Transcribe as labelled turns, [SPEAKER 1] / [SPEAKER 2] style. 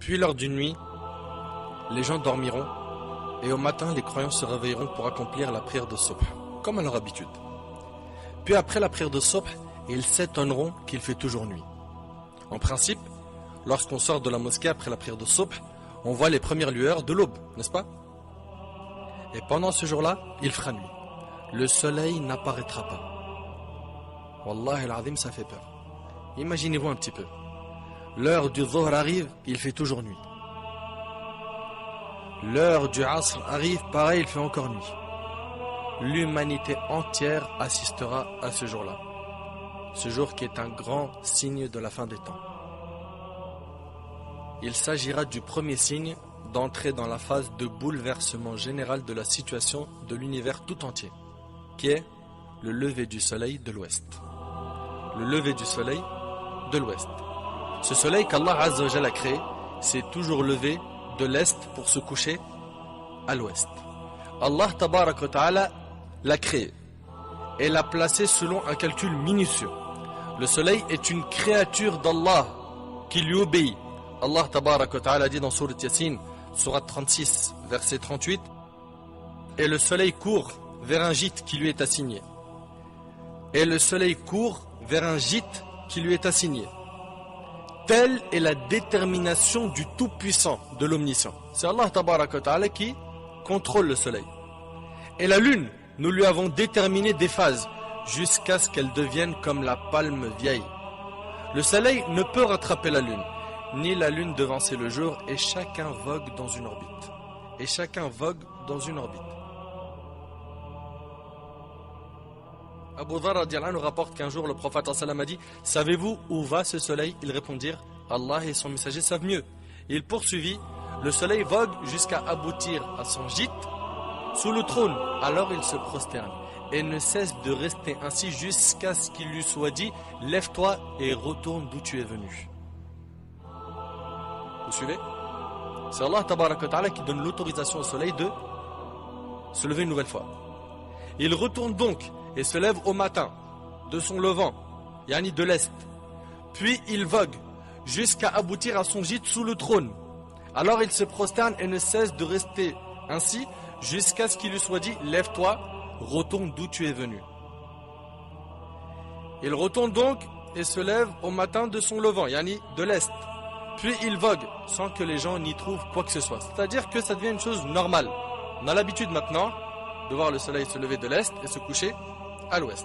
[SPEAKER 1] Puis lors d'une nuit, les gens dormiront et au matin les croyants se réveilleront pour accomplir la prière de Subh, comme à leur habitude. Puis après la prière de Subh, ils s'étonneront qu'il fait toujours nuit. En principe, lorsqu'on sort de la mosquée après la prière de Subh, on voit les premières lueurs de l'aube, n'est-ce pas? Et pendant ce jour-là, il fera nuit. Le soleil n'apparaîtra pas. Wallah al-azim, ça fait peur. Imaginez-vous un petit peu. L'heure du Dhuhr arrive, il fait toujours nuit. L'heure du Asr arrive, pareil, il fait encore nuit. L'humanité entière assistera à ce jour-là. Ce jour qui est un grand signe de la fin des temps. Il s'agira du premier signe d'entrer dans la phase de bouleversement général de la situation de l'univers tout entier, qui est le lever du soleil de l'ouest. Le lever du soleil de l'ouest. Ce soleil qu'Allah Azza wa Jalla a créé, s'est toujours levé de l'est pour se coucher à l'ouest. Allah Tabarak wa Ta'ala l'a créé et l'a placé selon un calcul minutieux. Le soleil est une créature d'Allah qui lui obéit. Allah Tabarak wa Ta'ala dit dans Sourate Yasin, Sourate 36, verset 38, et le soleil court vers un gîte qui lui est assigné. Et le soleil court vers un gîte qui lui est assigné. Telle est la détermination du Tout-Puissant, de l'Omniscient. C'est Allah Tabarak wa Ta'ala qui contrôle le soleil. Et la lune, nous lui avons déterminé des phases jusqu'à ce qu'elle devienne comme la palme vieille. Le soleil ne peut rattraper la lune, ni la lune devancer le jour, et chacun vogue dans une orbite. Et chacun vogue dans une orbite. Abu Dharr radiallahu anhu rapporte qu'un jour le prophète sallam a dit: savez-vous où va ce soleil? Ils répondirent: Allah et son messager savent mieux. Il poursuivit: le soleil vogue jusqu'à aboutir à son gîte sous le trône. Alors il se prosterne et ne cesse de rester ainsi jusqu'à ce qu'il lui soit dit: lève-toi et retourne d'où tu es venu. Vous suivez? C'est Allah Tabaraka wa Ta'ala qui donne l'autorisation au soleil de se lever une nouvelle fois. Il retourne donc et se lève au matin de son levant, yani de l'est. Puis il vogue jusqu'à aboutir à son gîte sous le trône. Alors il se prosterne et ne cesse de rester ainsi jusqu'à ce qu'il lui soit dit: lève-toi, retourne d'où tu es venu. Il retourne donc et se lève au matin de son levant, yani de l'est. Puis il vogue sans que les gens n'y trouvent quoi que ce soit. C'est-à-dire que ça devient une chose normale. On a l'habitude maintenant de voir le soleil se lever de l'est et se coucher à l'ouest.